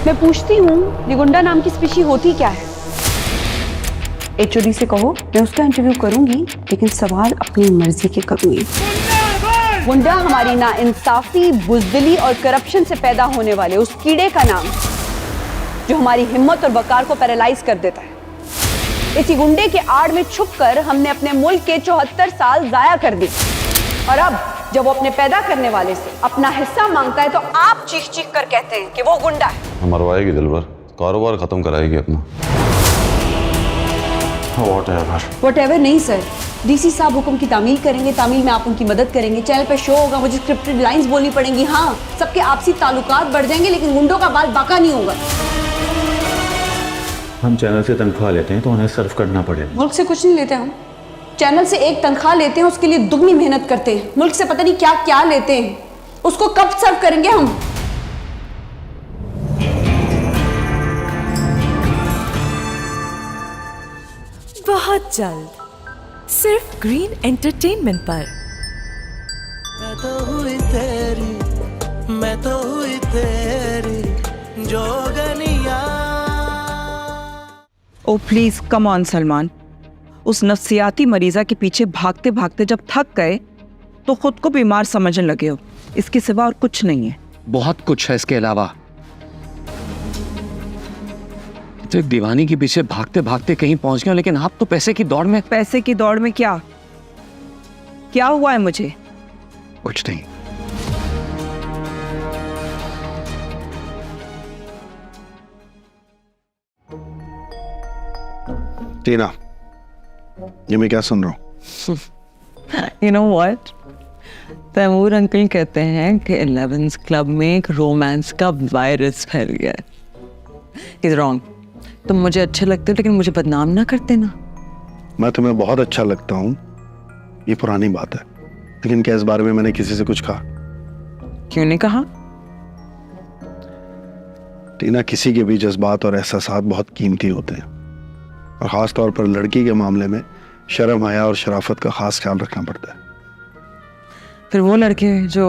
मैं पूछती हूँ ये गुंडा नाम की स्पीशी होती क्या है? एचओडी से कहो मैं उसका इंटरव्यू करूंगी, लेकिन सवाल अपनी मर्जी के करूंगी। गुंडा हमारी ना इंसाफी, बुजदिली और करप्शन से पैदा होने वाले उस कीड़े का नाम जो हमारी हिम्मत और वकार को पैरालाइज कर देता है। इसी गुंडे के आड़ में छुपकर हमने अपने मुल्क के 74 साल जाया कर दिए, और अब जब वो अपने पैदा करने वाले से अपना हिस्सा मांगता है तो आप चीख चीख कर कहते हैं कि वो गुंडा है। मरवाएगी दिलबर, कारोबार खत्म कराएगी अपना। Whatever नहीं सर, डीसी साहब हुक्म की तामील करेंगे, तामील में आप उनकी मदद करेंगे, चैनल पे शो होगा, मुझे स्क्रिप्टेड लाइंस बोलनी पड़ेंगी। हाँ, सबके आपसी ताल्लुकात बढ़ जाएंगे, लेकिन गुंडों का बाल बाका नहीं होगा। हम चैनल से तनख्वाह लेते हैं तो उन्हें सर्व करना पड़ेगा। मुल्क से कुछ नहीं लेते हम, चैनल से एक तनख्वाह लेते हैं, उसके लिए दुगनी मेहनत करते हैं। मुल्क से पता नहीं क्या क्या लेते हैं, उसको कब सर्व करेंगे हम? बहुत जल्द सिर्फ ग्रीन एंटरटेनमेंट पर। मैं तो हुई तेरी जोगनिया। ओ प्लीज कम ऑन सलमान, उस नफ्सियाती मरीजा के पीछे भागते भागते जब थक गए तो खुद को बीमार समझने लगे हो। इसके सिवा और कुछ नहीं है। बहुत कुछ है इसके अलावा। तो एक दीवानी के पीछे भागते भागते कहीं पहुंच गए, लेकिन आप तो पैसे की दौड़ में। पैसे की दौड़ में क्या क्या हुआ है मुझे? कुछ नहीं। टीना, ये मैं क्या सुन रहा हूँ? You know what? Taimur uncle कहते हैं कि 11th क्लब में एक रोमांस का वायरस फैल गया है। He's wrong. तुम मुझे अच्छे लगते हो, लेकिन मुझे बदनाम ना करते ना। मैं तुम्हें बहुत अच्छा लगता हूँ, ये पुरानी बात है, लेकिन क्या इस बारे में मैंने किसी से कुछ कहा? क्यों नहीं कहा? टीना, किसी के भी जज्बात और एहसासात बहुत कीमती होते हैं, और ख़ास तौर पर लड़की के मामले में शर्म, हया और शराफत का खास ख्याल रखना पड़ता है। फिर वो लड़के जो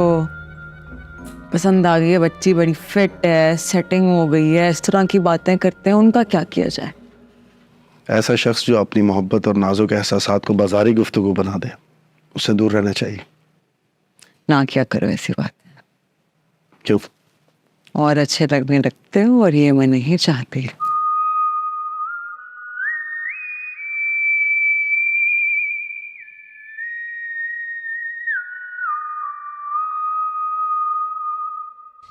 पसंद आ गई है, बच्ची बड़ी फिट है, सेटिंग हो गई है, इस तरह की बातें करते हैं, उनका क्या किया जाए? ऐसा शख्स जो अपनी मोहब्बत और नाजुक एहसासात को बाजारी गुफ्तगू बना दे, उससे दूर रहना चाहिए। ना क्या करो ऐसी बात। क्यों? और अच्छे लगने लगते हो, और ये मैं नहीं चाहती।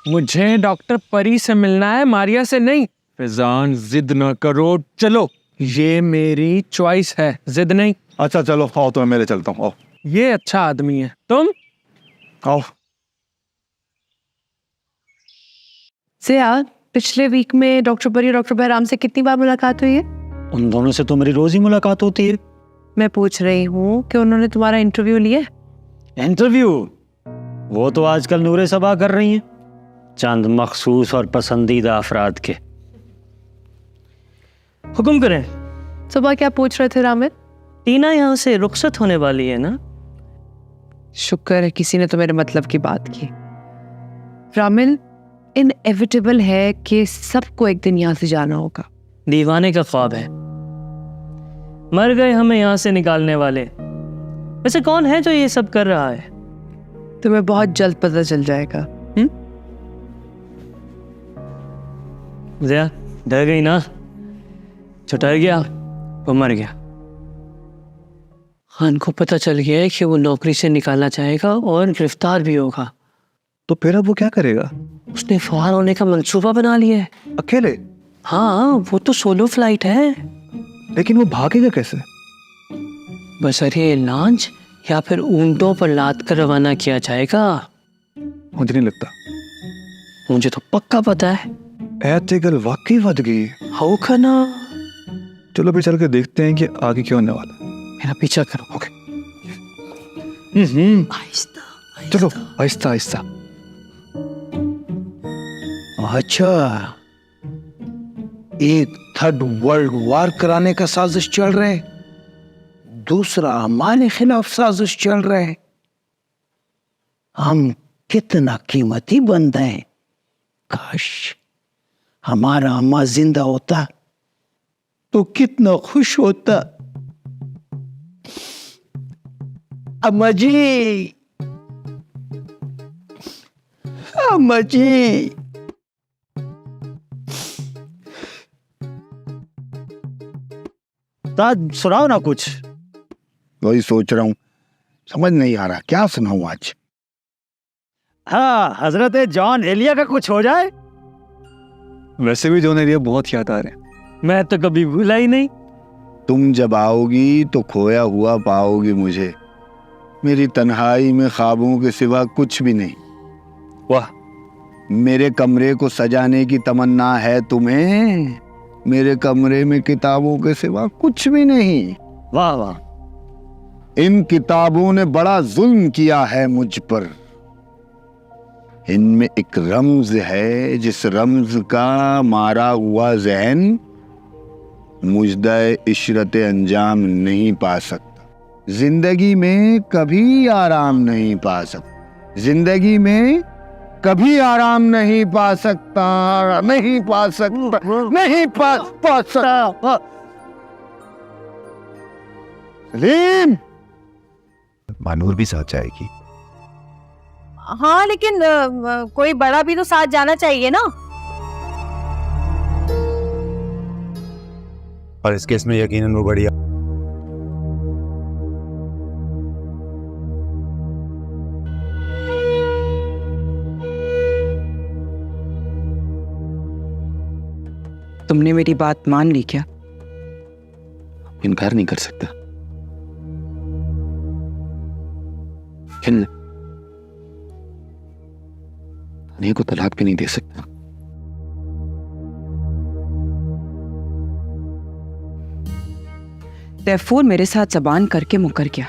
मुझे डॉक्टर परी से मिलना है, मारिया से नहीं। फिजान जिद न करो, चलो, ये मेरी चॉइस है, जिद नहीं। अच्छा चलो आओ, तो मैं मेरे चलता हूँ। आओ। ये अच्छा आदमी है, तुम आओ। से यार, पिछले वीक में डॉक्टर परी और डॉक्टर बहराम से कितनी बार मुलाकात हुई है? उन दोनों से तो मेरी रोज ही मुलाकात होती है। मैं पूछ रही हूँ कि उन्होंने तुम्हारा इंटरव्यू लिया? इंटरव्यू? वो तो आजकल नूरे सबा कर रही हैं, चंद मखसूस और पसंदीदा अफराद के। हुक्म करें। सुबह क्या पूछ रहे थे रामिल? टीना यहाँ से रुखसत होने वाली है ना? शुक्र है किसी ने तो मेरे मतलब की बात की। रामिल, इनएविटेबल है कि सबको एक दिन यहाँ से जाना होगा। दीवाने का ख्वाब है, मर गए हमें यहाँ से निकालने वाले। वैसे कौन है जो ये सब कर रहा है? तुम्हें बहुत जल्द पता चल जाएगा। ज़िया, डर गई ना? जो डर गया वो मर गया। खान को पता चल गया है कि वो नौकरी से निकालना चाहेगा और गिरफ्तार भी होगा। तो फिर अब वो क्या करेगा? उसने फरार होने का मंसूबा बना लिया है। अकेले? हाँ, वो तो सोलो फ्लाइट है। लेकिन वो भागेगा कैसे? बसरे लॉन्च या फिर ऊंटों पर लाद कर रवाना किया जाएगा। मुझे नहीं लगता। मुझे तो पक्का पता है। गल वाकई वध गई। होगा ना। चलो फिर चल के देखते हैं कि आगे क्या होने वाला। मेरा पीछा करो। ओके। आहिस्ता चलो आहिस्ता आहिस्ता। अच्छा, एक थर्ड वर्ल्ड वार कराने का साजिश चल रहा है, दूसरा हमारे खिलाफ साजिश चल रहा है। हम कितना कीमती बंदे हैं। काश हमारा अम्मा जिंदा होता तो कितना खुश होता। अम्मा जी, अम्मा जी। ताज सुनाओ ना कुछ। वही सोच रहा हूँ, समझ नहीं आ रहा क्या सुनाऊं आज। हाँ, हजरत जॉन एलिया का कुछ हो जाए। वैसे भी जॉन एलिया बहुत याद आ रहे हैं। मैं तो कभी भूला ही नहीं। तुम जब आओगी तो खोया हुआ पाओगी मुझे। मेरी तन्हाई में ख्वाबों के सिवा कुछ भी नहीं। वाह। मेरे कमरे को सजाने की तमन्ना है तुम्हें। मेरे कमरे में किताबों के सिवा कुछ भी नहीं। वाह वाह। इन किताबों ने बड़ा जुल्म किया है मुझ पर। इनमें एक रम्ज है, जिस रम्ज का मारा हुआ जहन मुजदाए इशरत अंजाम नहीं पा सकता। जिंदगी में कभी आराम नहीं पा सकता। जिंदगी में कभी आराम नहीं पा सकता। नहीं पा सकता। नहीं पा सकता। सलीम, मानूर भी साथ जाएगी। हाँ, लेकिन कोई बड़ा भी तो साथ जाना चाहिए ना। और इस केस में यकीनन वो बढ़िया। तुमने मेरी बात मान ली क्या? इनकार नहीं कर सकता। तानिया को तलाक भी नहीं दे सकता। तैफूर मेरे साथ जबान करके मुकर गया।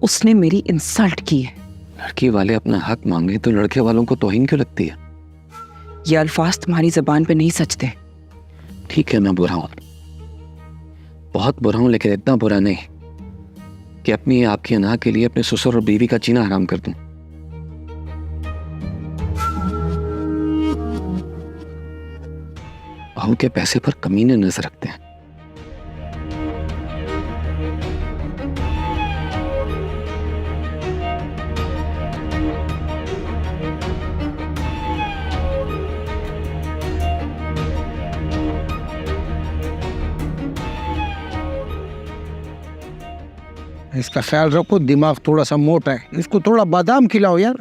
उसने मेरी इंसल्ट की है। लड़की वाले अपना हक मांगे तो लड़के वालों को तौहीन क्यों लगती है? ये अल्फाज तुम्हारी जबान पे नहीं सचते। ठीक है, मैं बुरा हूं, बहुत बुरा हूं, लेकिन इतना बुरा नहीं कि अपनी आपकी अनाह के लिए अपने ससुर और बीवी का जीना हराम कर दूं। बहू के पैसे पर कमीने नजर रखते हैं। इसका ख्याल रखो, दिमाग थोड़ा सा मोटा है। इसको थोड़ा बादाम खिलाओ यार।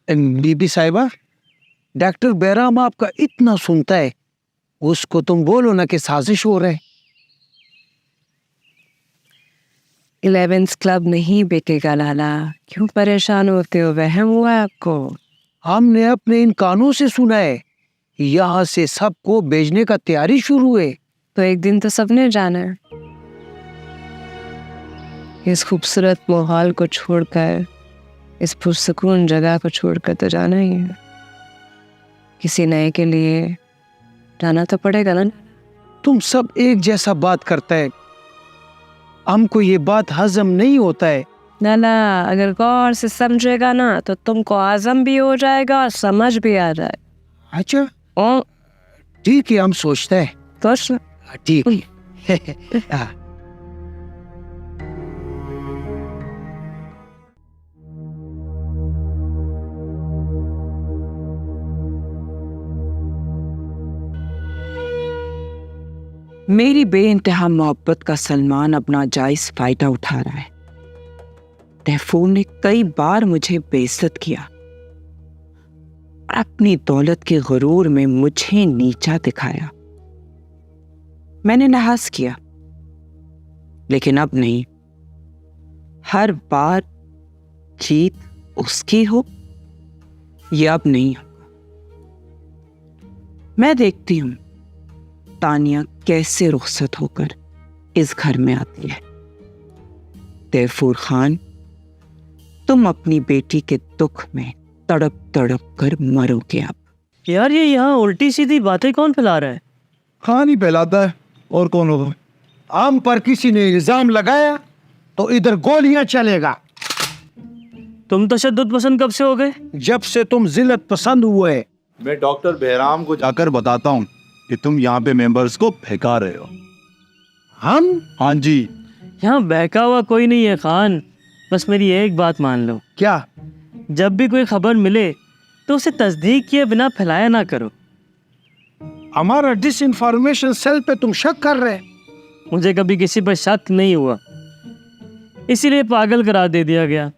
बीबी साहिबा, डॉक्टर बैराम आपका इतना सुनता है, उसको तुम बोलो ना कि साजिश हो रहे। 11th क्लब नहीं बिकेगा लाला, क्यों परेशान होते हो? वहम हुआ है आपको? हमने अपने इन कानों से सुना है, यहाँ से सबको बेचने का तैयारी शुरू है। तो एक दिन तो सबने जाना है। इस खूबसूरत माहौल को छोड़कर, इस पुरसुकून जगह को छोड़कर तो जाना ही है। किसी नए के लिए जाना तो पड़ेगा ना। तुम सब एक जैसा बात करता है, हमको ये बात हजम नहीं होता है। लाला, अगर गौर से समझेगा ना तो तुमको आजम भी हो जाएगा और समझ भी आ जाएगा। अच्छा, ठीक है, हम सोचते हैं। तो ठीक है। मेरी बेइंतहा मोहब्बत का सलमान अपना जायज फायदा उठा रहा है। तैफूर ने कई बार मुझे बेइज्जत किया और अपनी दौलत के गुरूर में मुझे नीचा दिखाया। मैंने लिहाज किया, लेकिन अब नहीं। हर बार जीत उसकी हो, यह अब नहीं होगा। मैं देखती हूं तानिया कैसे रुखसत होकर इस घर में आती है। तैफूर खान, तुम अपनी बेटी के दुख में तड़प तड़प कर मरोगे अब। यार, ये यहाँ उल्टी सीधी बातें कौन फैला रहा है? खान ही फैलाता है, और कौन होगा? हम पर किसी ने इल्जाम लगाया तो इधर गोलियां चलेगा। तुम तशद्दुद पसंद कब से हो गए? जब से तुम जिल्लत पसंद हुए। मैं डॉक्टर बहराम को जाकर बताता हूँ कि तुम यहाँ पे मेंबर्स को फेंका रहे हो। हम? हाँ जी। यहाँ बहका हुआ कोई नहीं है खान, बस मेरी एक बात मान लो। क्या? जब भी कोई खबर मिले तो उसे तस्दीक किए बिना फैलाया ना करो। हमारा डिसइंफॉर्मेशन सेल पे तुम शक कर रहे? मुझे कभी किसी पर शक नहीं हुआ, इसीलिए पागल करार दे दिया गया।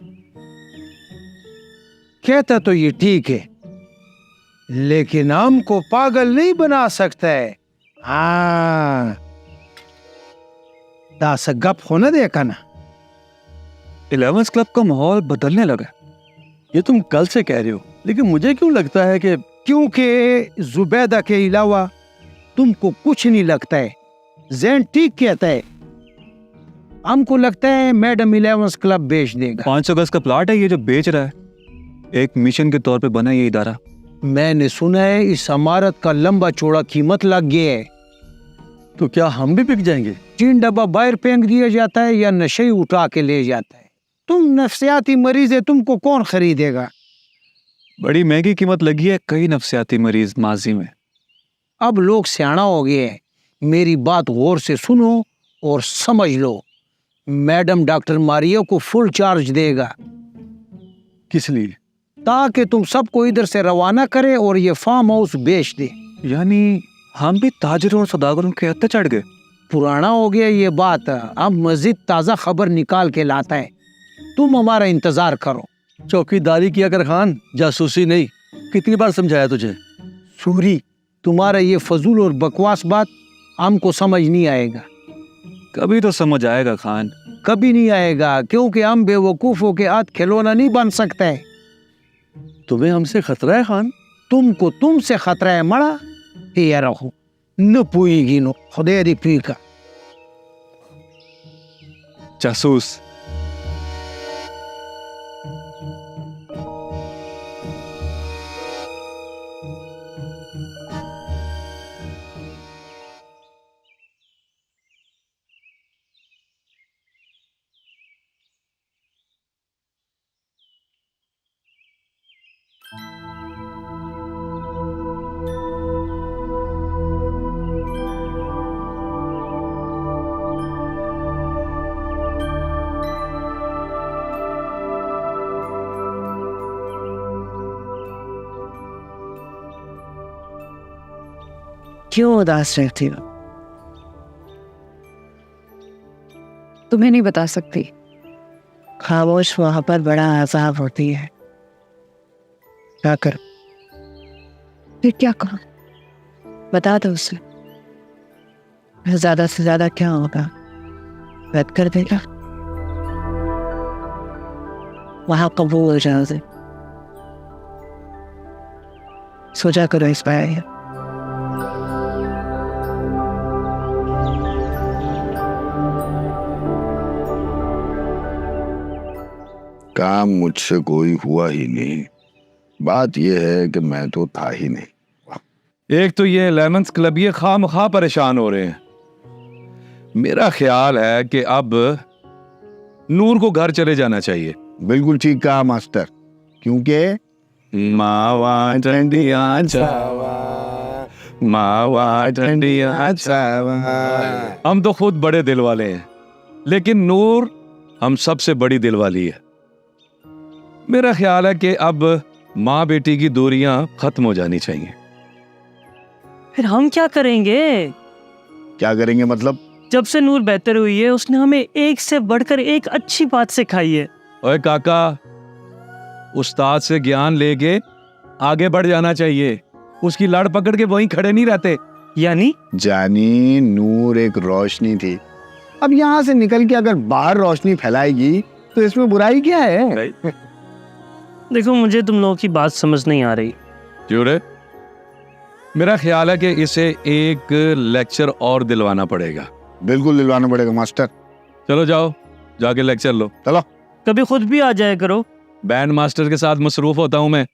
कहता तो ये ठीक है, लेकिन हमको पागल नहीं बना सकता है। हाँ, दास गप होने देखा ना। 11th क्लब का माहौल बदलने लगा। ये तुम कल से कह रहे हो, लेकिन मुझे क्यों लगता है कि क्योंकि जुबैदा के अलावा तुमको कुछ नहीं लगता है। जैन ठीक कहता है, हमको लगता है मैडम 11th क्लब बेच देगा। 500 गज का प्लॉट है ये जो बेच रहा है, एक मिशन के तौर पे बना ये इदारा। मैंने सुना है इस इमारत का लंबा चौड़ा कीमत लग गया है। तो क्या हम भी बिक जाएंगे? 3 डब्बा बाहर फेंक दिया जाता है या नशे ही उठा के ले जाता है। तुम नफ्सियाती मरीज है, तुमको कौन खरीदेगा? बड़ी महंगी कीमत लगी है कई नफ्सियाती मरीज माजी में। अब लोग सियाना हो गए हैं, मेरी बात गौर से सुनो और समझ लो। मैडम डॉक्टर मारिया को फुल चार्ज देगा। किस लिए? ताकि तुम सबको इधर से रवाना करे और ये फार्म हाउस बेच दे। यानी हम भी ताजरों और सौदागरों के हत्थे चढ़ गए? पुराना हो गया ये बात, अब मजीद ताज़ा खबर निकाल के लाता है। तुम हमारा इंतजार करो। चौकीदारी किया कर खान, जासूसी नहीं। कितनी बार समझाया तुझे? सूरी, तुम्हारा ये फजूल और बकवास बात हमको समझ नहीं आएगा। कभी तो समझ आएगा खान। कभी नहीं आएगा, क्योंकि हम बेवकूफों के हाथ खिलौना नहीं बन सकते है। तुम्हें हमसे खतरा है खान? तुमको तुमसे खतरा है मड़ा। ये रहो न पुएगी नो खुदे दी पी का जासूस। क्यों उदास रहती हो? तुम्हें नहीं बता सकती। खामोश वहां पर बड़ा अजाब होती है। क्या कर? फिर क्या करूं? बता दो उसे। ज्यादा से ज्यादा क्या होगा? रद्द कर देगा। वहां कबूल हो जाओ। सोचा करो इस बार। काम मुझसे कोई हुआ ही नहीं। बात यह है कि मैं तो था ही नहीं। एक तो ये 11th क्लब ये खामखा परेशान हो रहे हैं। मेरा ख्याल है कि अब नूर को घर चले जाना चाहिए। बिल्कुल ठीक कहा मास्टर, क्योंकि मावा ठंडिया चावा, मावा ठंडिया चावा। हम तो खुद बड़े दिल वाले हैं, लेकिन नूर हम सबसे बड़ी दिल वाली है। मेरा ख्याल है कि अब माँ बेटी की दूरियां खत्म हो जानी चाहिए। फिर हम क्या करेंगे? क्या करेंगे मतलब? जब से नूर बेहतर हुई है उसने हमें एक से बढ़कर एक अच्छी बात सिखाई है। ओए काका, उस्ताद से ज्ञान लेके आगे बढ़ जाना चाहिए। उसकी लड़ पकड़ के वहीं खड़े नहीं रहते। यानी जानी नूर एक रोशनी थी। अब यहाँ से निकल के अगर बाहर रोशनी फैलाएगी तो इसमें बुराई क्या है? देखो, मुझे तुम लोगों की बात समझ नहीं आ रही। क्यों रे? मेरा ख्याल है कि इसे एक लेक्चर और दिलवाना पड़ेगा। बिल्कुल दिलवाना पड़ेगा मास्टर। चलो जाओ, जाके लेक्चर लो। चलो। कभी खुद भी आ जाया करो। बैंड मास्टर के साथ मसरूफ होता हूं मैं,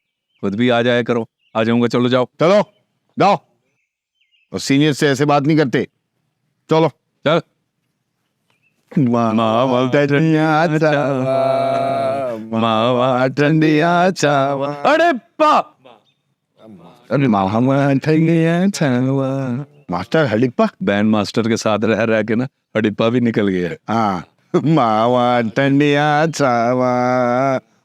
खुद भी आ जाया करो। आ जाऊंगा। चलो जाओ। चलो जाओ। और सीनियर से ऐसे बात नहीं करते। चलो चल। मावा ठंडिया छावा। अरे बाप, अरे मावा ठंडिया छावा। मास्टर हडिप्पा बैंड मास्टर के साथ रह रह के ना हडिप्पा भी निकल गया। हाँ, मावा ठंडिया छावा,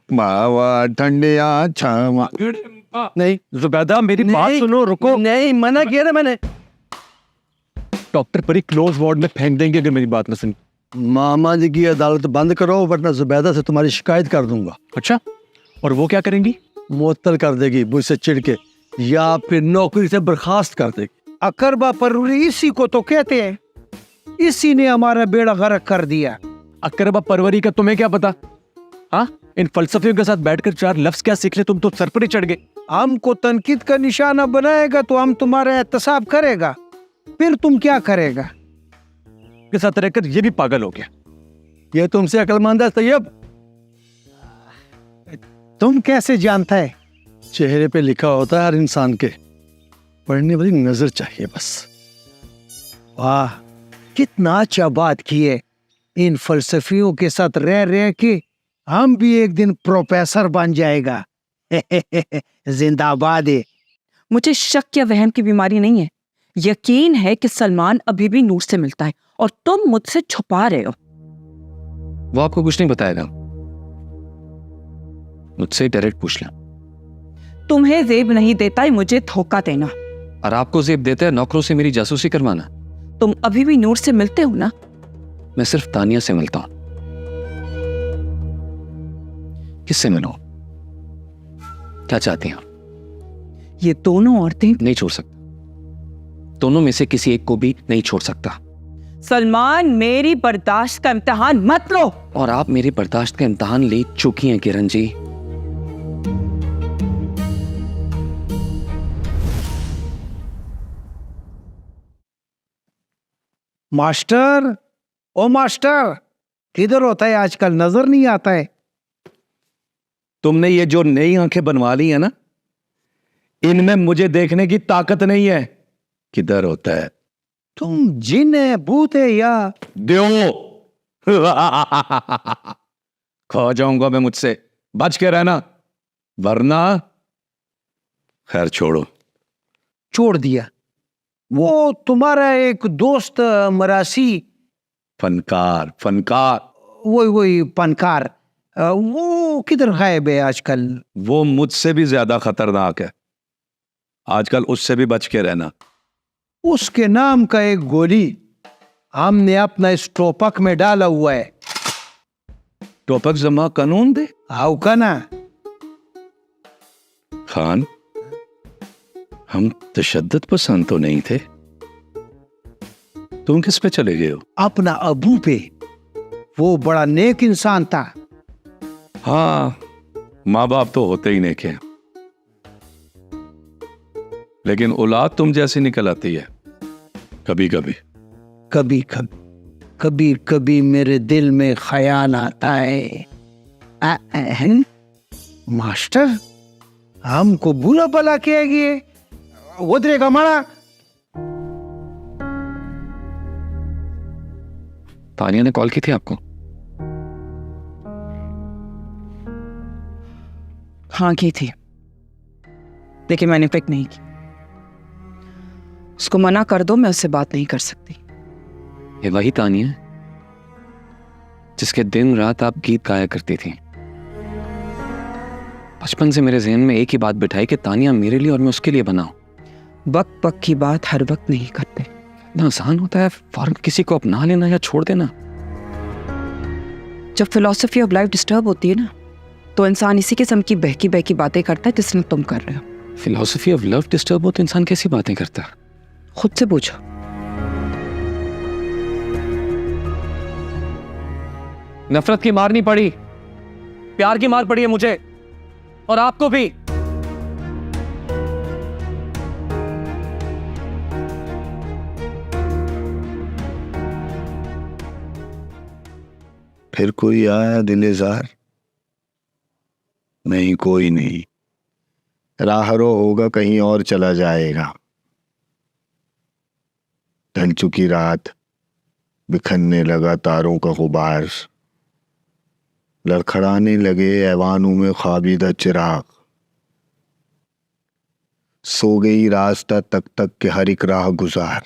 मावा ठंडिया छावा। नहीं जुबैदा, मेरी बात सुनो, रुको। नहीं, मना किया ना मैंने। डॉक्टर परी क्लोज वार्ड में फेंक देंगे अगर मेरी बात न सुनी। मामा जी की अदालत बंद करो, वरना जुबैदा से तुम्हारी शिकायत कर दूंगा। अच्छा, और वो क्या करेंगी? मुअत्तल कर देगी मुझसे चिढ़ के, या फिर नौकरी से बर्खास्त कर देगी। अकरबा परवरी इसी को तो कहते हैं, इसी ने हमारा बेड़ा गर्क कर दिया। अकरबा परवरी का तुम्हें क्या पता? हाँ, इन फलसफियों के साथ बैठकर 4 लफ्ज क्या सीख ले, तुम तो सर पर ही चढ़ गए। हमको तनकीद का निशाना बनाएगा तो हम तुम्हारा एहतसाब करेगा, फिर तुम क्या करेगा? के साथ रहकर ये भी पागल हो गया। ये तुमसे अक्लमंद है तैयब? तुम कैसे जानता है? चेहरे पे लिखा होता है हर इंसान के, पढ़ने वाली नजर चाहिए बस। वाह, कितना अच्छा बात की है। इन फलसफियों के साथ रह रह के हम भी एक दिन प्रोफेसर बन जाएगा। जिंदाबाद है। मुझे शक या वहम की बीमारी नहीं है। यकीन है कि सलमान अभी भी नूर से मिलता है और तुम मुझसे छुपा रहे हो। वो आपको कुछ नहीं बताएगा, मुझसे डायरेक्ट पूछ लें। तुम्हें जेब नहीं देता है मुझे धोखा देना, और आपको जेब देता है नौकरों से मेरी जासूसी करवाना। तुम अभी भी नूर से मिलते हो ना? मैं सिर्फ तानिया से मिलता हूं। किससे मिलो? क्या चाहती हैं? ये दोनों औरतें नहीं छोड़ सकता, दोनों में से किसी एक को भी नहीं छोड़ सकता। सलमान, मेरी बर्दाश्त का इम्तिहान मत लो। और आप मेरी बर्दाश्त का इम्तिहान ले चुकी हैं किरण जी। मास्टर, ओ मास्टर, किधर होता है आजकल? नजर नहीं आता है। तुमने ये जो नई आंखें बनवा ली है ना, इनमें मुझे देखने की ताकत नहीं है। किधर होता है? तुम जिन है, भूत है या देव? खो जाऊंगा मैं, मुझसे बच के रहना, वरना खैर छोड़ो। छोड़ दिया? वो तुम्हारा एक दोस्त मरासी, फनकार, वही फनकार, वो किधर गायब है आजकल? वो मुझसे भी ज्यादा खतरनाक है, आजकल उससे भी बच के रहना। उसके नाम का एक गोली हमने अपना स्टोपक में डाला हुआ है। टोपक जमा कानून दे आओ का ना। खान, हम तशद्दुद पसंद तो नहीं थे, तुम किस पे चले गए हो? अपना अबू पे। वो बड़ा नेक इंसान था। हाँ, माँ बाप तो होते ही नेक हैं, लेकिन औलाद तुम जैसी निकल आती है कभी कभी। कभी कभी कभी मेरे दिल में ख्याल आता है, मास्टर हमको बुरा भला किया गया, उधरेगा मारा। तानिया ने कॉल की थी आपको? हाँ की थी, लेकिन मैंने पिक नहीं की। उसको मना कर दो, मैं उससे बात नहीं कर सकती। ये वही तानिया है जिसके दिन रात आप गीत गाया करती थी। बचपन से मेरे ज़हन में एक ही बात बिठाई कि तानिया मेरे लिए और मैं उसके लिए बनाऊं। वक्त पक की बात हर वक्त नहीं करते। इतना आसान होता है फौरन किसी को अपना लेना या छोड़ देना। जब फिलॉसफी ऑफ लाइफ डिस्टर्ब होती है ना, तो इंसान इसी किस्म की बहकी बहकी बातें करता है जिसने तुम कर रहे हो। फिलॉसफी ऑफ लव डिस्टर्ब हो तो इंसान कैसी बातें करता है? खुद से पूछो। नफरत की मार नहीं पड़ी, प्यार की मार पड़ी है मुझे, और आपको भी। फिर कोई आया दिलेजार? नहीं, कोई नहीं। राहरो होगा कहीं और चला जाएगा। ढल चुकी रात, बिखरने लगा तारों का गुबार। लड़खड़ाने लगे ऐवानों में ख्वाबीदा चिराग, सो गई रास्ता तक तक के हर एक राह गुजार,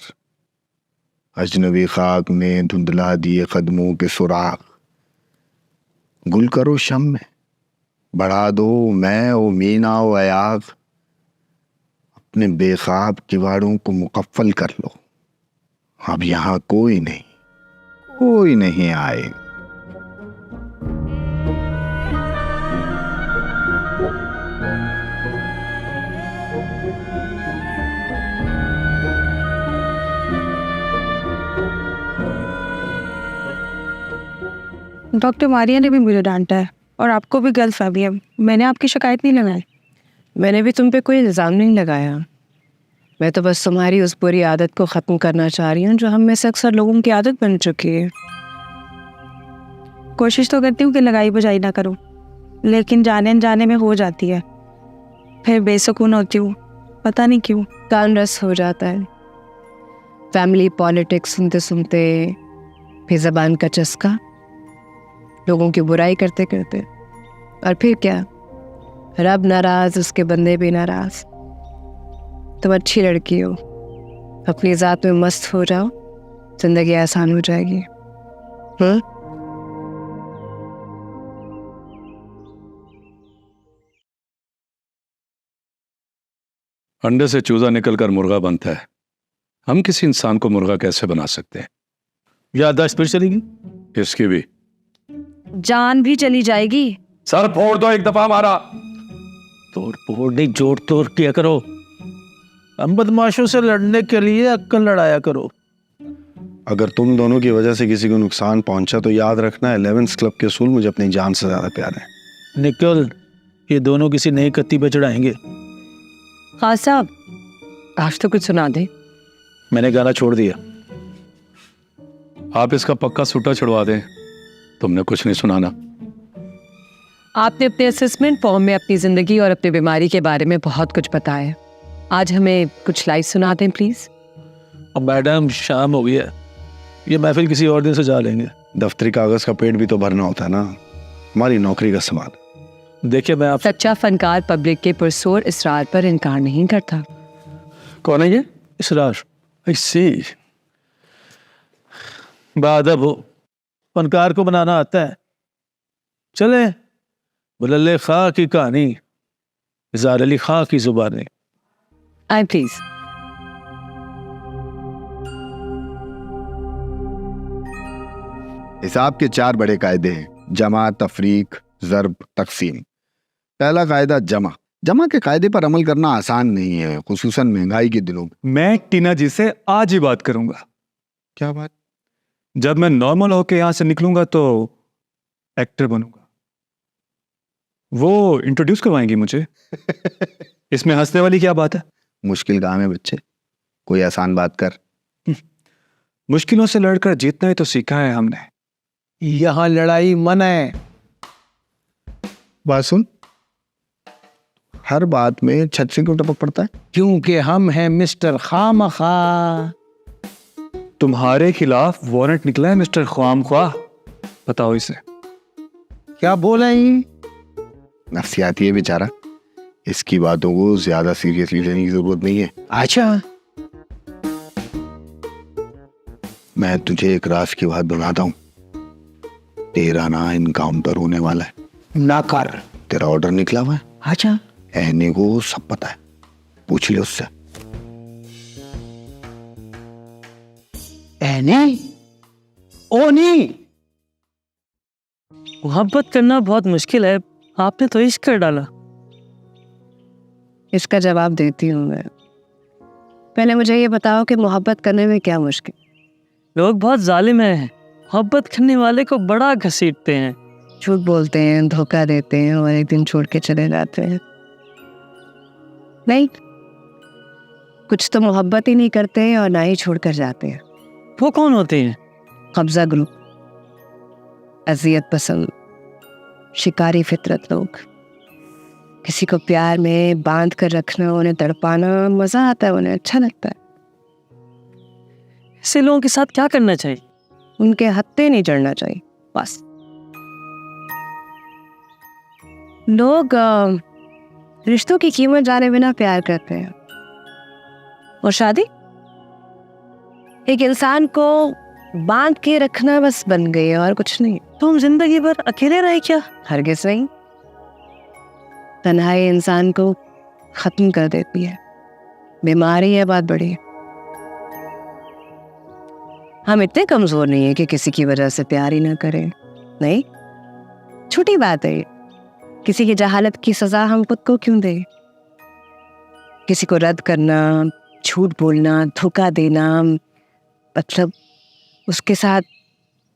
अजनबी खाक ने धुंधला दिए कदमों के सुराग। गुल करो शम में, बढ़ा दो मैं ओ मीना ओ अयाग, अपने बेखाब किवाड़ों को मुकफ्फल कर लो, अब यहां कोई नहीं आए। डॉक्टर मारिया ने भी मुझे डांटा है और आपको भी गलतफहमी है। मैंने आपकी शिकायत नहीं लगाई। मैंने भी तुम पे कोई इल्ज़ाम नहीं लगाया। मैं तो बस तुम्हारी उस बुरी आदत को ख़त्म करना चाह रही हूँ जो हम में से अक्सर लोगों की आदत बन चुकी है। कोशिश तो करती हूँ कि लगाई बजाई ना करूँ, लेकिन जाने अनजाने में हो जाती है। फिर बेसुकून होती हूँ, पता नहीं क्यों। कान रस हो जाता है। फैमिली पॉलिटिक्स सुनते सुनते फिर ज़बान का चस्का, लोगों की बुराई करते करते, और फिर क्या, रब नाराज, उसके बंदे भी नाराज। तुम अच्छी लड़की हो, अपनी ज़ात में मस्त हो जाओ, जिंदगी आसान हो जाएगी। अंडे से चूजा निकलकर मुर्गा बनता है, हम किसी इंसान को मुर्गा कैसे बना सकते हैं? याददाश्त फिर चलेगी, इसकी भी जान भी चली जाएगी। सर फोड़ दो एक दफा हमारा। तोड़ फोड़ नहीं, जोड़ तोड़ किया करो। हम बदमाशों से लड़ने के लिए अक्कल लड़ाया करो। अगर तुम दोनों की वजह से किसी को नुकसान पहुंचा तो याद रखना 11 क्लब के असूल मुझे अपनी जान से ज्यादा प्यारे हैं। निकल, ये दोनों किसी नई कत्ती पे चढ़ाएंगे। खास साहब, आज तो कुछ सुना दे। मैंने गाना छोड़ दिया। आप इसका पक्का सूटा छुड़वा दें, तुमने कुछ नहीं सुनाना। आपने अपने असेसमेंट फॉर्म में अपनी जिंदगी और अपनी बीमारी के बारे में बहुत कुछ बताया। आज हमें कुछ लाइव सुना दें प्लीज। अब मैडम शाम हो गई है, ये महफिल किसी और दिन से जा लेंगे। दफ्तरी कागज का पेट भी तो भरना होता है ना, हमारी नौकरी का सवाल। देखिए मैं आप सच्चा फनकार पब्लिक के पुरसोर इसरार पर इनकार नहीं करता। कौन है ये? इसरार? ऐसी बादब हो, फनकार को बनाना आता है। चले बुलल्ले खां की कहानी इज़ार अली खां की जुबानी। आई प्लीज। हिसाब के 4 बड़े कायदे हैं, जमा, तफरीक, ज़र्ब, तकसीम। पहला कायदा जमा के कायदे पर अमल करना आसान नहीं है, खुसूसन महंगाई के दिनों में। मैं टीना जी से आज ही बात करूंगा। क्या बात? जब मैं नॉर्मल होके यहां से निकलूंगा तो एक्टर बनूंगा, वो इंट्रोड्यूस करवाएंगी मुझे। इसमें हंसने वाली क्या बात है? मुश्किल काम है बच्चे, कोई आसान बात कर। मुश्किलों से लड़कर जीतना ही तो सीखा है हमने। यहाँ लड़ाई मना है। बात सुन, हर बात में छत से क्यों टपक पड़ता है? क्योंकि हम हैं मिस्टर खामखा। तुम्हारे खिलाफ वारंट निकला है मिस्टर ख्वामख्वाह, बताओ इसे। क्या बोला ये? नफ्सियाती है बेचारा, इसकी बातों को ज्यादा सीरियसली लेने की जरूरत नहीं है। अच्छा, मैं तुझे एक राज की बात बताता हूँ, तेरा ना इनकाउंटर होने वाला है। ना कर। तेरा ऑर्डर निकला हुआ है। अच्छा, एने को सब पता है, पूछ ले उससे। एने? ओनी? मोहब्बत करना बहुत मुश्किल है, आपने तो इश्क कर डाला। इसका जवाब देती हूँ मैं। पहले मुझे ये बताओ कि मोहब्बत करने में क्या मुश्किल? लोग बहुत जालिम हैं, मोहब्बत करने वाले को बड़ा घसीटते हैं, झूठ बोलते हैं, धोखा देते हैं और एक दिन छोड़ के चले जाते हैं। नहीं, कुछ तो मोहब्बत ही नहीं करते और ना ही छोड़ कर जाते हैं। वो कौन होते हैं? कब्जा ग्रुप, अजियत पसंद, शिकारी फितरत लोग। किसी को प्यार में बांध कर रखना, उन्हें तड़पाना मजा आता है, उन्हें अच्छा लगता है। ऐसे लोगों के साथ क्या करना चाहिए? उनके हत्थे नहीं चढ़ना चाहिए, बस। लोग रिश्तों की कीमत जाने बिना प्यार करते हैं, और शादी एक इंसान को बांध के रखना बस बन गई है और कुछ नहीं। तो हम जिंदगी भर अकेले रहे क्या? हरगिज़ नहीं। तन्हाई इंसान को खत्म कर देती है, बीमारी है बात बड़ी है। हम इतने कमजोर नहीं है कि किसी की वजह से प्यार ही ना करें, नहीं, छोटी बात है। किसी की जहालत की सजा हम खुद को क्यों दें? किसी को रद्द करना, झूठ बोलना, धोखा देना, मतलब उसके साथ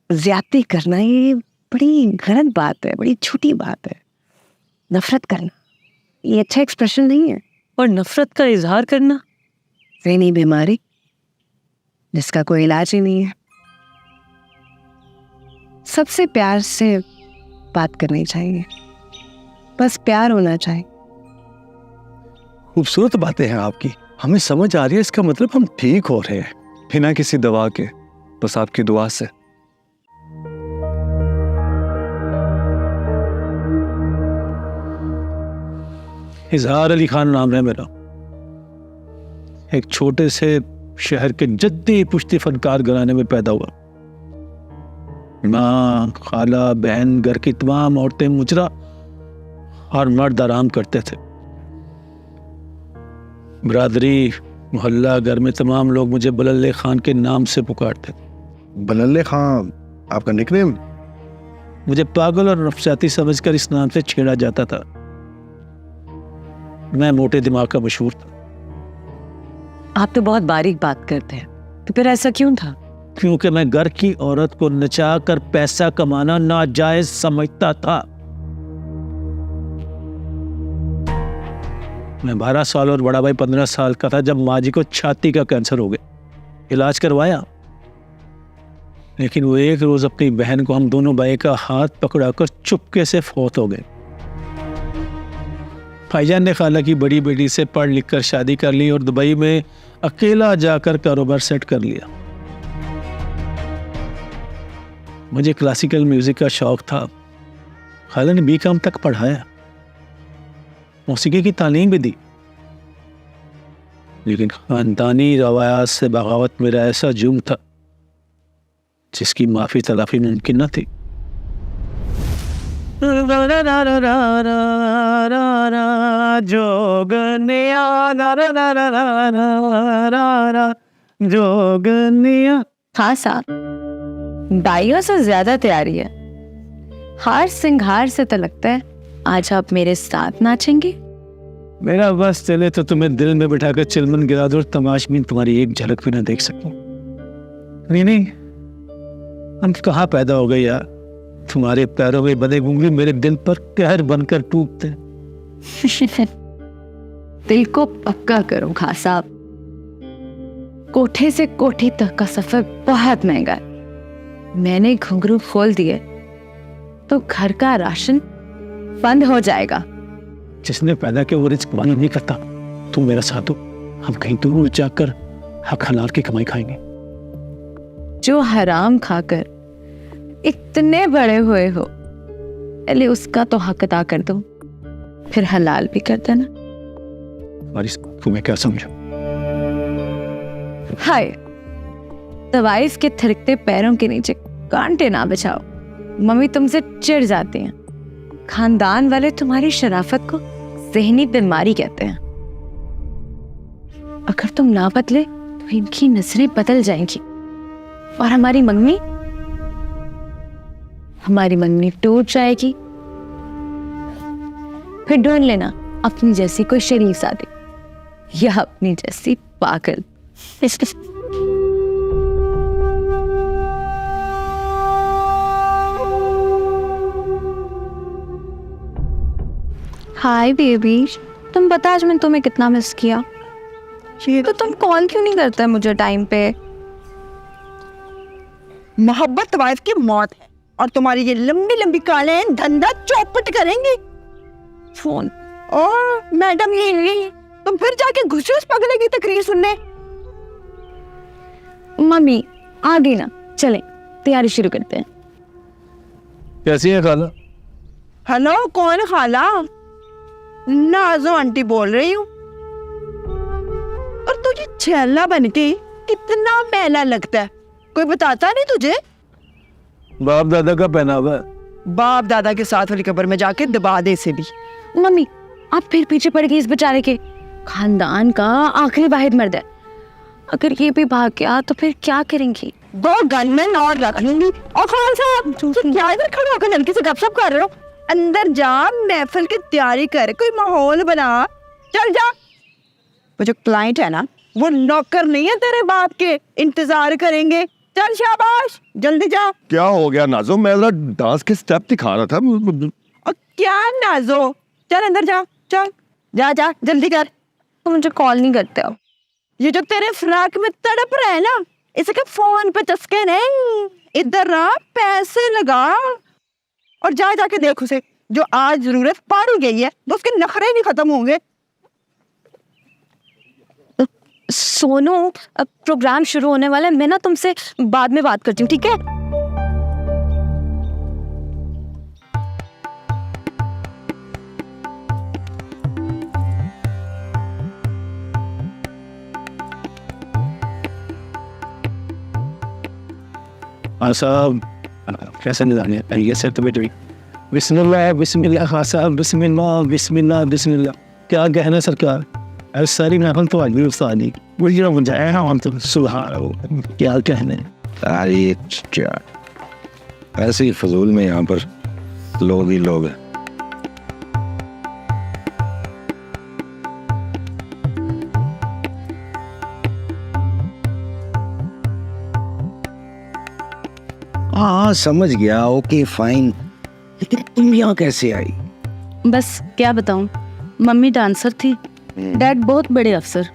ज्यादती करना, ये बड़ी गलत बात है, बड़ी छोटी बात है। नफरत करना ये अच्छा एक्सप्रेशन नहीं है। और नफरत का इजहार करना ज़हनी बीमारी जिसका कोई इलाज ही नहीं है। सबसे प्यार से बात करनी चाहिए, बस प्यार होना चाहिए। खूबसूरत बातें हैं आपकी, हमें समझ आ रही है। इसका मतलब हम ठीक हो रहे हैं बिना किसी दवा के, बस आपकी दुआ से। इजहार अली खान नाम है मेरा। एक छोटे से शहर के जद्दी पुश्ती फनकार घराने में पैदा हुआ। माँ, खाला, बहन, घर की तमाम औरतें मुजरा और मर्द आराम करते थे। बरादरी, मोहल्ला, घर में तमाम लोग मुझे बलल्ले खान के नाम से पुकारते थे। बलल्ले खान आपका निकनेम? मुझे पागल और नफसाती समझकर इस नाम से छेड़ा जाता था। मैं मोटे दिमाग का मशहूर था। आप तो बहुत बारीक बात करते हैं, तो फिर ऐसा क्यों था? क्योंकि मैं घर की औरत को नचा कर पैसा कमाना नाजायज समझता था। मैं 12 साल और बड़ा भाई 15 साल का था जब माँ जी को छाती का कैंसर हो गया। इलाज करवाया, लेकिन वो एक रोज अपनी बहन को हम दोनों भाई का हाथ पकड़ाकर चुपके से फौत हो गए। भाईजान ने खाला की बड़ी बेटी से पढ़ लिख कर शादी कर ली और दुबई में अकेला जाकर कारोबार सेट कर लिया। मुझे क्लासिकल म्यूजिक का शौक था। खाला ने BCom तक पढ़ाया, मौसीकी की तालीम भी दी, लेकिन खानदानी रवायात से बगावत मेरा ऐसा जुर्म था जिसकी माफी तलाफी मुमकिन न थी। जोगनिया। हाँ साहब, बाइयों से ज्यादा तैयारी है। हार सिंगार से तो लगता है आज आप मेरे साथ नाचेंगे। मेरा बस चले तो तुम्हें दिल में बिठाकर चिलमन गिरा दो और तमाशबीन तुम्हारी एक झलक भी ना देख सकूं। नहीं, हम कहाँ पैदा हो गए यार। तुम्हारे पैरों में बंधे घुंघरू मेरे दिल पर कहर बनकर टूटते। दिल को पक्का करो खां साहब, कोठे से कोठी तक का सफर बहुत महंगा है। मैंने घुंघरू खोल दिए तो घर का राशन बंद हो जाएगा। जिसने पैदा किया वो रिस्क बंद नहीं करता। तुम मेरा साथ दो, हम कहीं दूर जाकर हक हलाल की कमाई खाएंगे। जो हराम खाकर इतने बड़े हुए हो, पहले उसका तो हक अदा कर दो, फिर हलाल भी कर देना। तुम्हारी तुम्हें क्या समझो? हाय, तवाइफ के थिरकते पैरों के नीचे कांटे ना बिछाओ। मम्मी तुमसे चिढ़ जाती हैं। खानदान वाले तुम्हारी शराफत को ज़हनी बीमारी कहते हैं। अगर तुम ना बदले तो इनकी नजरें बदल जाएंगी और हमारी मंगनी टूट जाएगी। फिर ढूंढ लेना अपनी जैसी कोई शरीफ शादी या अपनी जैसी पागल। हाय बेबी, तुम बता आज मैंने तुम्हें कितना मिस किया। तो तुम कॉल क्यों नहीं करता है मुझे टाइम पे? मोहब्बत वाइफ की मौत है और तुम्हारी ये लंबी लंबी कालें धंधा चौपट करेंगी। फोन और मैडम ये तुम फिर जाके घुसे उस पगले की तकरीर सुनने। मम्मी आ गई ना, चलें तैयारी शुरू करते हैं। कैसी है खाला? हेलो, कौन खाला? नाजो आंटी बोल रही हूँ। और तुझे छैला बनके कितना मैला लगता है, कोई बताता नहीं तुझे? बाप दादा का पहनावा है। बाप दादा के साथ वाली कब्र में जाके दबा दे इसे भी। मम्मी आप फिर पीछे पड़ गई इस बेचारे के। खानदान का आखिरी वाहिद मर्द है, अगर ये भी भाग गया तो फिर क्या करेंगी? 2 गनमैन और रख लूंगी। और खान साहब क्या इधर खड़े होकर लड़की से गपशप कर रहे हो? अंदर जा, महफिल की तैयारी कर, कोई माहौल बना। चल जा। वो जो क्लाइंट है ना, वो नौकर नहीं है तेरे बाप के, इंतजार करेंगे। चल शाबाश, जल्दी जा। क्या हो गया नाजो? मैं डांस के स्टेप दिखा रहा था। और क्या नाजो, चल अंदर जा, चल जा जा जल्दी कर। तो मुझे कॉल नहीं करते अब। ये जो तेरे फ्रॉक में तड़प रहा है ना, इसे क्या फोन पे चस्के नहीं, इधर आ, पैसे लगा और जा जाके देख उसे, जो आज जरूरत पड़ गई है तो उसके नखरे नहीं खत्म होंगे। सोनू अब प्रोग्राम शुरू होने वाला है, मैं ना तुमसे बाद में बात करती हूँ, ठीक है? हाँ साहब, कैसे निजाने ये सब तो बेटे बिस्मिल्लाह बिस्मिल्लाह हाँ साहब, बिस्मिल्लाह बिस्मिल्लाह बिस्मिल्लाह। क्या कहना सरकार, अरे सारी महफिल तो आज भी उस्तादी मुझे ना बुझाया है, हम तो सुबह क्या कहने। अरे ऐसे ही फजूल में यहाँ पर लोग ही लोग हैं। हाँ समझ गया, ओके फाइन, लेकिन तुम यहाँ कैसे आई? बस क्या बताऊं, मम्मी डांसर थी, डैड बहुत बड़े अफसर,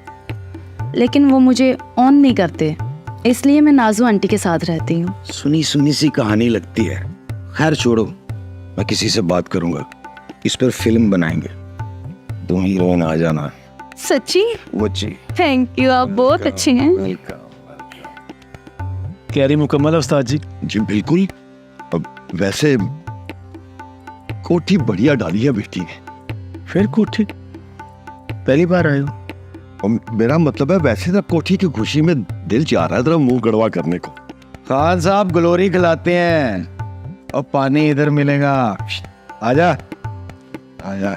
लेकिन वो मुझे ऑन नहीं करते, इसलिए मैं नाजू आंटी के साथ रहती हूँ। सुनी सुनी सी कहानी लगती है। खैर छोड़ो, मैं किसी से बात करूंगा, इस पर फिल्म बनाएंगे, तुम हीरोइन आ जाना। सच्ची? वो जी, थैंक यू, आप बहुत अच्छे हैं। तैयारी मुकम्मल है उस्ताद जी? जी बिल्कुल। अब वैसे कोठी बढ़िया डाली है बेटी ने। फिर कोठी? पहली बार आए हो? मेरा मतलब है वैसे तो कोठी की खुशी में दिल चाह रहा है तेरा मुंह गड़वा करने को। खान साहब ग्लोरी खिलाते हैं और पानी इधर मिलेगा। आजा आजा,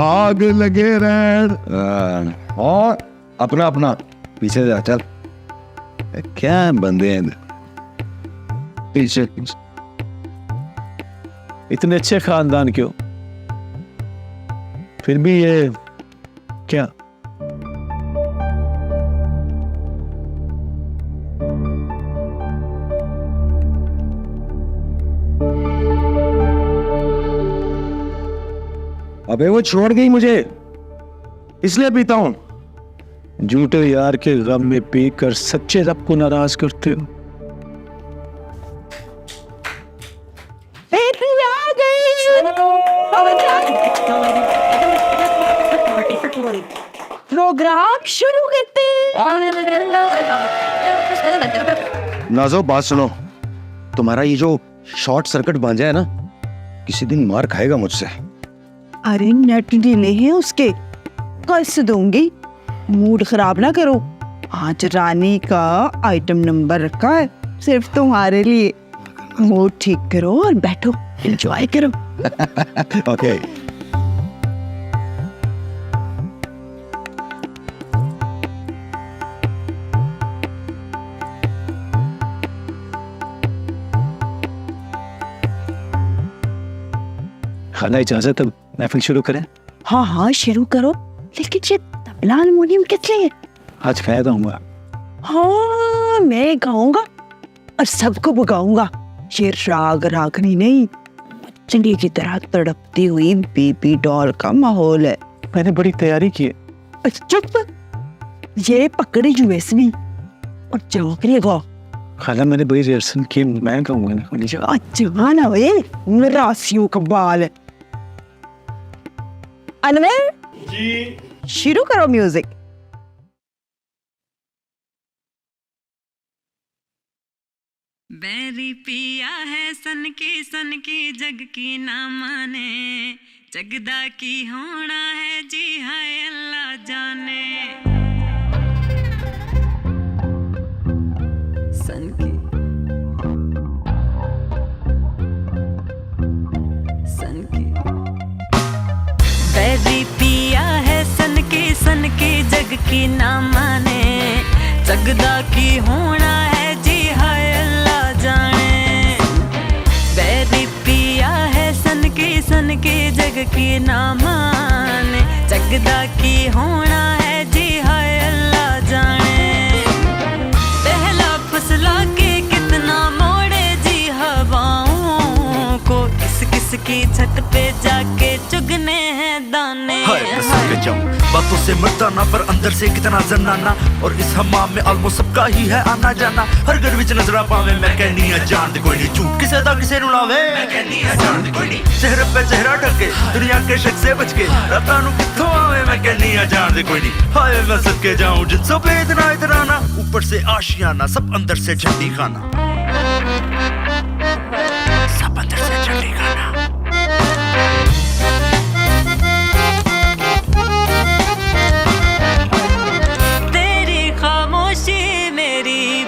आग लगे रहन। और अपना अपना पीछे जा, चल। क्या बंदे हैं पीछे। इतने अच्छे खानदान क्यों? फिर भी ये क्या? अबे वो छोड़ गई मुझे, इसलिए पीता हूं। झूठे यार के गम में पीकर सच्चे रब को नाराज करते हो। प्रोग्राम शुरू करते नाजो बात सुनो, तुम्हारा ये जो शॉर्ट सर्किट बांझा है ना, किसी दिन मार खाएगा मुझसे। अरे नेट डिले है उसके, कल से दूंगी, मूड खराब ना करो। आज रानी का आइटम नंबर रखा है सिर्फ तुम्हारे लिए, मूड ठीक करो और बैठो एंजॉय करो। ओके। खाना इजाजत, अब महफिल शुरू करें? हाँ हाँ शुरू करो, लेकिन ये तबला हारमोनियम किस लिए? आज फायदा हुआ। हाँ मैं गाऊंगा और सबको बगाऊंगा। ये राग रागनी नहीं, चंडी की तरह तड़पती हुई बेबी डॉल का माहौल है। मैंने बड़ी तैयारी की है। चुप, ये पकड़ी यूएसबी और चौकरी गाओ। खाला मैंने बड़ी रिहर्सल की, मैं गाऊंगा ना। अच्छा ना वे मरासियों का बाल है। अनवर जी, शुरू करो म्यूजिक। बैरी पिया है सन की जग की ना माने, जगदा की होना है जी हाय अल्लाह जाने। सन की बैरी पिया है सन की जग की ना माने, जगदा की होना है जी हाय अल्लाह जाने। बैरी पिया है सन की जग की ना माने, जगदा की होना है जी हाय अल्लाह जाने। पहला फसला के कितना मोड़े जी हवाओं को, किस किस की छत पे जाके चुगने हैं दाने। हाय जाऊं बातों से मरता ना, पर अंदर से कितना जन्नाना। और इस हमाम में ऑलमोस्ट सबका ही है आना जाना। हर घर विच नजर पावे मैं कहनी है जान दे कोई नहीं, झूठ किसे दा किसे नु लावे मैं कहनी है जान दे कोई नहीं। चेहरे पे चेहरा ढके दुनिया के शक से बच के, रातां नु कित्थों आवे मैं कहनी है जान दे कोई नहीं। हाय मैं सदके जाऊं जिनसों पे इतना ना, ऊपर से आशियाना सब अंदर से झंडी खाना, सब अंदर से झंडी खाना।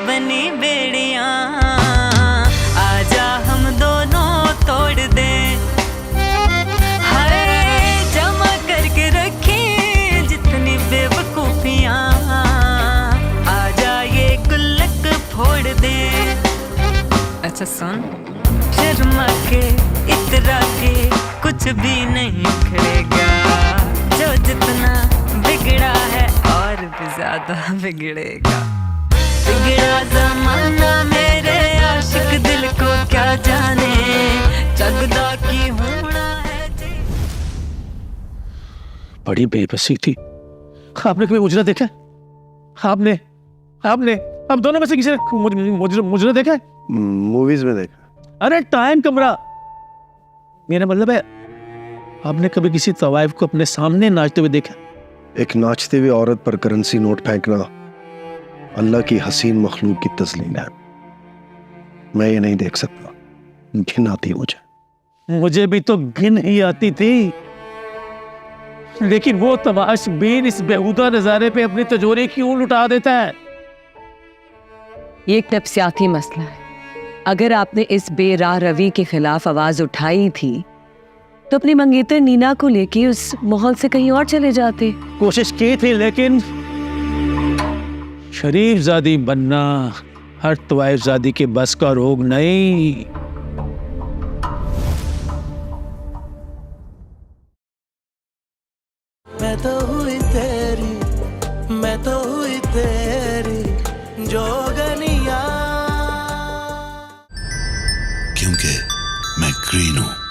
बनी बेड़ियां आजा हम दोनों तोड़ दे, हाय जमा करके रखी जितनी बेवकूफियां, आजा ये गुल्लक फोड़ दे। अच्छा सुन, शर्मा के इतरा के कुछ भी नहीं उखड़ेगा, जो जितना बिगड़ा है और भी ज्यादा बिगड़ेगा। बिगड़ा ज़माना मेरे आशिक दिल को क्या जाने, जगदा की होना है जी। बड़ी बेबसी थी। आपने कभी मुजरा देखा? आपने आप दोनों में से किसी ने मुजरा देखा है? मूवीज में देखा। अरे टाइम कमरा, मेरा मतलब है आपने कभी किसी तवाइफ को अपने सामने नाचते हुए देखा? एक नाचती हुई औरत पर करेंसी नोट फेंकना अल्लाह की हसीन मखलूक की तस्लीम है। मैं ये नहीं देख सकता, घिन आती मुझे भी तो घिन ही आती थी, लेकिन वो तमाशबीन इस बेहुदा नजारे पे अपनी तिजोरी क्यों लुटा देता है? ये एक नफ्सियाती मसला है। अगर आपने इस बेराह रवी के खिलाफ आवाज उठाई थी तो अपनी मंगेतर नीना को लेके उस माहौल से कहीं और चले जाते। कोशिश की थी, लेकिन शरीफ ज़ादी बनना हर तवाइफ ज़ादी के बस का रोग नहीं। मैं तो हुई तेरी, मैं तो हुई तेरी जोगनिया, क्योंकि मैं ग्रीन हूं।